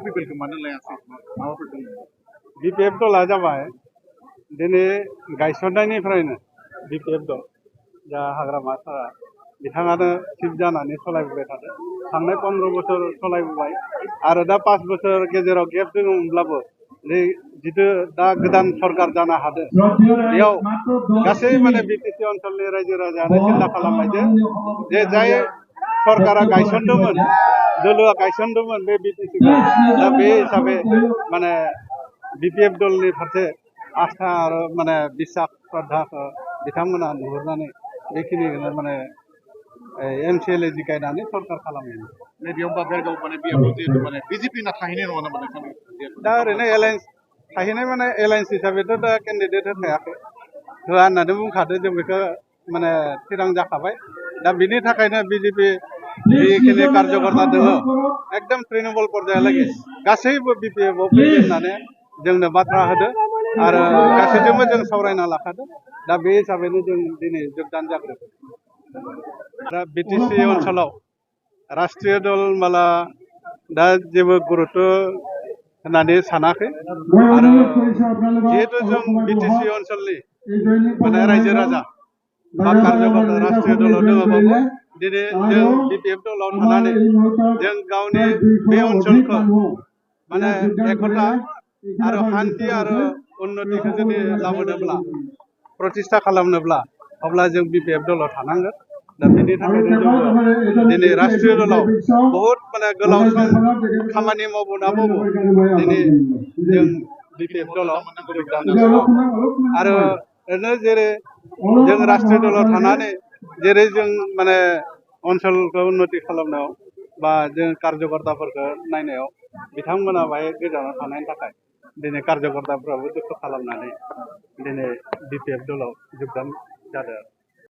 पिपलखौ मानो लायासै माबाफोर दङ बिपिएफ दला जाबाय दिनै गायसननायनिफ्रायनो बिपिएफ दल जा हाग्रामा सारा बिथाङानो चिफ जानानै सालायबोबाय थादों थांनाय 15 बोसोर सालायबोबाय आरो दा 5 बोसोर गेजेराव गेप दङमोनब्लाबो जितु दा गोदान सरकार जानो हादों बेयाव गासै माने बिटिसि ओनसोलनि रायजो राजायानो सिन्था खालामबाय जे जाय सरकारा गायसनदोंमोन दोलोआ गायसनदोंमोन बे बिटिसिखौ दा बे हिसाबै माने बिपिएफ दलनि फारसे आस्था आरो माने बिसास श्रद्धाखौ बिथांमोना नुहुरनानै बेखिनिखौनो माने एमसिएलए जिगायनानै सरकार खालामो बेयाव बेरगाव माने बेयाव जिहेतु माने बिजेपि ना थाहैनाय नङा नामा नोंथां दा ओरैनो एलायन्स थाहैनाय माने एलायन्स हिसाबैथ' दा केन्डिडेट होखायाखै होआ होननानै बुंखादो जों बेखौ माने थिरां जाखाबाय दा बिनि थाखायनो बिजेपि जिखिनि कार्यकर्ता दङ एकदम तृणमूल पर्यायालागै गासैबो बिपिएफआव फैयो होननानै जोंनो बाथ्रा होदो आरो गासैजोंबो जों सावरायना लाखादों दा बे हिसाबैनो जों दिनै जोगदान जाग्रोदों दा बिटिसि ओनसोलाव राष्ट्रीय दल माला दा जेबो गुरुत्व होननानै सानाखै आरो जिहेतु जों बिटिसि ओनसोलनि माने रायजो राजा बा कार्यकर्ता राष्ट्रीय दलाव दङबाबो दिनै जों बिपिएफ दलाव थानानै जों गावनि बे ओनसोलखौ माने एकता आरो शान्ति आरो उन्नतिखौ जुदि लाबोनोब्ला प्रतिष्ठा खालामनोब्ला अब्ला जों बिपिएफ दलाव थानांगोन दा बेनि थाखायनो जों दिनै राष्ट्रीय दलाव बहुद माने गोलाव सम खामानि मावबोनाबाबो दिनै जों बिपिएफ दलाव योगदान आरो ओरैनो जेरै जों राष्ट्रीय दलाव थानानै जेरै जों माने ओनसोलखौ उन्नति खालामनायाव बा जों कार्यकर्ताफोरखौ नायनायाव बिथांमोना बाहाय गोजानाव थानायनि थाखाय दिनै कार्यकर्ताफ्राबो दुखु खालामनानै दिनै बिपिएफ दलाव योगदान जादों